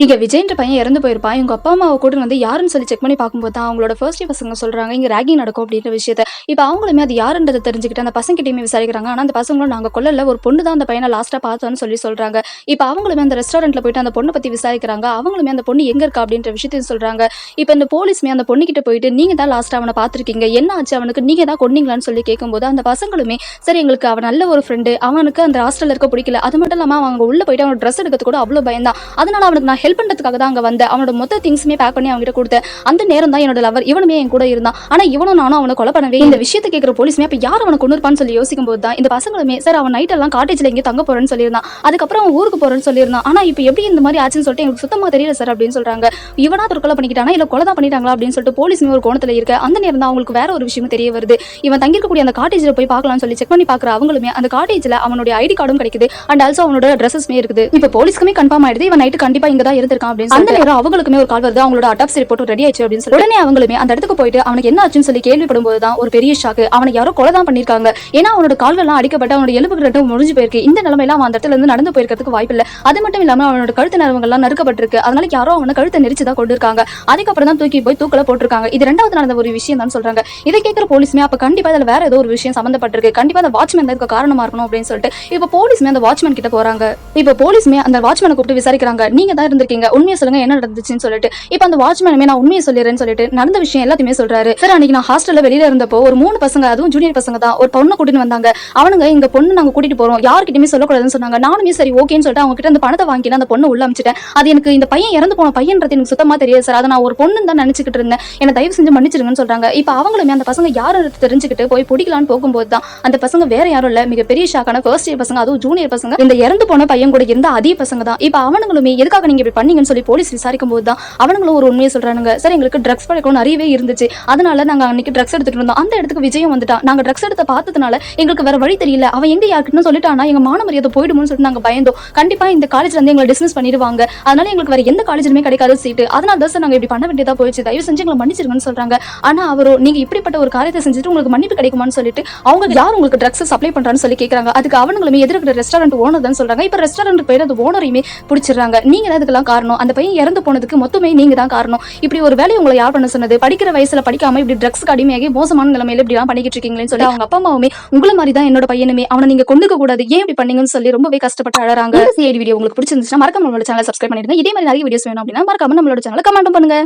இங்க விஜய்ன்ற பையன் இறந்து போயிருப்பான். இவங்க அப்பா அம்மாவை கூட்டிட்டு வந்து யாருன்னு சொல்லி செக் பண்ணி பார்க்கும்போது தான் அவங்களோட ஃபர்ஸ்ட் இயர் பசங்க சொல்றாங்க இங்க ராகிங் நடக்கும் அப்படின்ற விஷயத்த. இப்ப அவங்களுமே அது யாருன்றதை தெரிஞ்சுக்கிட்டு அந்த பசங்கிட்டையுமே விசாரிக்கிறாங்க. ஆனா அந்த பசங்களும் நாங்க கொல்லல, ஒரு பொண்ணு தான் அந்த பையனை லாஸ்டா பார்த்தோன்னு சொல்லி சொல்றாங்க. இப்ப அவங்களுமே அந்த ரெஸ்டாரண்ட்ல போயிட்டு அந்த பொண்ணை பத்தி விசாரிக்கிறாங்க. அவங்களுமே அந்த பொண்ணு எங்க இருக்கா அப்படின்ற விஷயத்தையும் சொல்றாங்க. இப்ப இந்த போலீஸ்மே அந்த பொண்ணு கிட்ட போயிட்டு நீங்க தான் லாஸ்டா அவனை பார்த்திருக்கீங்க, என்ன ஆச்சு அவனுக்கு, நீங்க தான் கொன்னீங்களான்னு சொல்லி கேட்கும்போது அந்த பசங்களுமே சரி எங்களுக்கு அவன் நல்ல ஒரு ஃப்ரெண்டு, அவனுக்கு அந்த ஹாஸ்டல்ல இருக்க பிடிக்கல, அது மட்டும் இல்லாம அவங்க உள்ள போயிட்டு அவனோட ட்ரெஸ் எடுக்கிறது கூட அவ்வளவு பயந்தான், அதனால அவனுக்கு நான் ஹெல்ப் பண்றதுக்காக தான் அங்க வந்தேன், அவனோட மொத்த திங்ஸுமே பேக் பண்ணி அவன்கிட்ட கொடுத்தேன், அந்த நேரம் தான் என்னோட லவர் இவனுமே என் கூட இருந்தான், ஆனா இவனும் நானும் அவனை கொலை பண்ணவே. இந்த விஷயத்தை கேட்கிற போலீஸ்மே அப்ப யார் அவனை கொன்னிருப்பான்னு சொல்லி யோசிக்கும் போது தான் இந்த பசங்களுமே சார் அவன் நைட் எல்லாம் காட்டேஜ்ல எங்கேயும் தங்க போறேன்னு சொல்லியிருந்தான், அதுக்கப்புறம் அவன் ஊருக்கு போறேன்னு சொல்லியிருந்தான், ஆனா இப்ப எப்படி இந்த மாதிரி ஆச்சுன்னு சொல்லிட்டு எனக்கு சுத்தமா தெரியல சார் அப்படின்னு சொல்றாங்க. இவனா கொலை பண்ணிக்கிட்டானா இல்ல கொலை தான் பண்ணிட்டாங்களா அப்படின்னு சொல்லிட்டு போலீஸ்மே ஒரு கோணத்துல இருக்க. அந்த நேரம் தான் அவங்களுக்கு வேற ஒரு விஷயமும் தெரிய வருது. இவன் தங்கிருக்கக்கூடிய அந்த காட்டேஜ்ல போய் பார்க்கலாம்னு சொல்லி செக் பண்ணி பாக்குற அவங்களுமே அந்த காட்டேஜ்ல அவனுடைய ஐடி கார்டும் கிடைக்குது அண்ட் ஆல்சோ அவனோட ட்ரெஸ்ஸஸ்மே இருக்குது. இப்ப போலீஸ்க்குமே கன்ஃபார்ம் ஆயிடுது இவன் நைட்டு கண்டிப்பா இங்க தான் இருந்திருக்கான் அப்படின்னு. அந்த நேரம் அவங்களுக்குமே ஒரு கால் வருது, அவங்களோட அட்டாப்சி ரிப்போர்ட் ரெடி ஆயிடுச்சு அப்படின்னு சொல்லி உடனே அவங்களுமே அந்த இடத்துக்கு போயிட்டு அவனுக்கு என்ன ஆச்சுன்னு சொல்லி கேள்விப்படும் போது தான் ஒரு பெரிய ஷாக்கு. அவனை யாரோ கொலை தான் பண்ணிருக்காங்க, ஏன்னா அவனோட கால்கள்லாம் அடிக்கப்பட்டு அவனோட எலும்புகள் ரெண்டும் முடிஞ்சு போயிருக்கு. இந்த நிலைமையில அவன் அந்த இடத்துல இருந்து நடந்து போயிருக்கிறதுக்கு வாய்ப்பு இல்லை. அது மட்டும் இல்லாம அவனோட கழுத்து நரம்புகள்லாம் நறுக்கப்பட்டிருக்கு, அதனால யாரோ அவனை கழுத்தை நெரிச்சு தான் கொண்டு இருக்காங்க, அதுக்கப்புறம் தான் தூக்கி போய் தூக்கல போட்டிருக்காங்க. இது ரெண்டாவது நடந்த ஒரு விஷயம் தான் சொல்றாங்க. இதை கேட்கிற போலீஸ்மே அப்ப கண்டிப்பா இதுல வேற ஏதோ ஒரு விஷயம் சம்பந்தப்பட்டிருக்கு, கண்டிப்பா அந்த வாட்ச்மேன் இதுக்கு காரணமா இருக்கணும் அப்படின்னு சொல்லிட்டு இப்ப போலீஸ்மே அந்த வாட்ச்மேன் கிட்ட போறாங்க. இப்ப போலீஸ்மே அந்த வாட்ச்மேனை கூப்பிட்டு விசாரிக்கிறாங்க, நீங்க தான் இருந்திருக்கீங்க, உண்மையை சொல்லுங்க என்ன நடந்துச்சுன்னு சொல்லிட்டு. இப்ப அந்த வாட்ச்மேனுமே நான் உண்மையை சொல்லிடுறேன்னு சொல்லிட்டு நடந்த விஷயம் எல்லாத்தையுமே சொல்றாரு. சார் அன்னைக்கு நான் ஹாஸ்டல்ல வெளியில இருந்தப்போ ஒரு 3 பசங்க, அதுவும் ஜூனியர் பசங்க தான், ஒரு பொண்ணை கூட்டிட்டு வந்தாங்க. அவனுங்க இந்த பொண்ணு நாங்க கூட்டிட்டு போறோம், யார்கிட்டயுமே சொல்லக்கூடாதுன்னு சொன்னாங்க. நானுமே சரி ஓகேன்னு சொல்லிட்டு அவங்க கிட்ட அந்த பணத்தை வாங்கி அந்த பொண்ணு உள்ள அமிச்சிட்டேன். அது எனக்கு இந்த பையன் இறந்து போன பையன்றது எனக்கு சுத்தமா தெரியாது சார், அதை நான் ஒரு பொண்ணு தான் நினைச்சுக்கிட்டு இருந்தேன், என்ன தயவு செஞ்சு மன்னிச்சிருங்கன்னு சொல்றாங்க. இப்ப அவங்களுமே அந்த பசங்க யாரும் தெரிஞ்சுக்கிட்டு போய் பிடிக்கலான்னு போகும்போது தான் அந்த பசங்க வேற யாரும் இல்ல, மிகப்பெரிய ஷாக்கான ஃபர்ஸ்ட் இயர் பசங்க, அதுவும் ஜூனியர் பசங்க, இந்த இறந்து போன பையன் கூட இருந்த அதே பசங்க தான். இப்ப அவனுங்களுமே எதுக்காக நீங்க இப்படி பண்ணீங்கன்னு சொல்லி போலீஸ் விசாரிக்கும் போது தான் அவங்களும் ஒரு உண்மையை சொல்றானுங்க. சார் எங்களுக்கு ட்ரக்ஸ் பழக்கம் நிறையவே இருந்துச்சு, அதனால நாங்க அன்னைக்கு ட்ரக்ஸ் எடுத்துட்டு இருந்தோம், அந்த இடத்துக்கு விஜயம் வந்துட்டான், நாங்க ட்ரக்ஸ் எடுத்த பார்த்ததுனால எங்களுக்கு வேற வழி தெரியல, அவன் எங்க யாருக்குன்னு சொல்லிட்டானா எங்க மான மரியாதை போயிடும்னு சொல்லிட்டு நாங்க பயந்தோம், கண்டிப்பா இந்த காலேஜ்ல இருந்து எங்களை டிஸ்மிஸ் பண்ணிடுவாங்க, அதனால எங்களுக்கு வேற எந்த காலேஜ்லயுமே கிடைக்காத சீட்டு, அதனால தான் சார் நாங்க இப்படி பண்ண வேண்டியதா போயிடுச்சு, தயவு செஞ்சு எங்களை மன்னிச்சிருங்கன்னு சொல்றாங்க. ஆனா அவரோ நீங்க இப்படிப்பட்ட ஒரு காரியத்தை செஞ்சுட்டு உங்களுக்கு மன்னிப்பு கிடைக்குமான்னு சொல்லிட்டு அவங்க யார் உங்களுக்கு ட்ரக்ஸ் சப்ளை பண்றான்னு சொல்லி கேட்கறாங்க. அதுக்கு அவங்களுமே எதிர்க்கிற ரெஸ்டாரண்ட் ஓனர் தான் சொல்றாங்க. இப்ப ரெஸ்டாரண்ட் போயிட்டு அந்த ஓனரையுமே பிடிச்சிடுறாங்க. நீங்க தான் இதுக்கெல்லாம் காரணம், அந்த பையன் இறந்து போனதுக்கு மொத்தமே நீங்க தான் காரணம், இப்படி ஒரு வேலையை உங்களை யார் பண்ண சொன்னது, படிக்கிற வயசுல படிக்காம இப்படி ட்ரக்ஸ்க்கு அடிமையாகி மோசமான நிலைமையில இப்படி எல்லாம் பண்ணிக்கிட்டு இருக்கீங்களேன்னு சொல்லி அவங்க அப்பா அம்மாவுமே உங்களை மாதிரி தான் என்னோட பையனுமே, அவனை நீங்க கொண்டுக்க கூடாது, ஏன் இப்படி பண்ணீங்கன்னு சொல்லி ரொம்பவே கஷ்டப்பட்டு அழறாங்க. இந்த சிஐடி வீடியோ உங்களுக்கு பிடிச்சிருந்துச்சுன்னா மறக்காம நம்மளோட சேனலை சப்ஸ்கிரைப் பண்ணிடுங்க. இதே மாதிரி நிறைய வீடியோஸ் வேணும் அப்படின்னா மறக்காம நம்மளோட சேனலை கமெண்ட் பண்ணுங்க.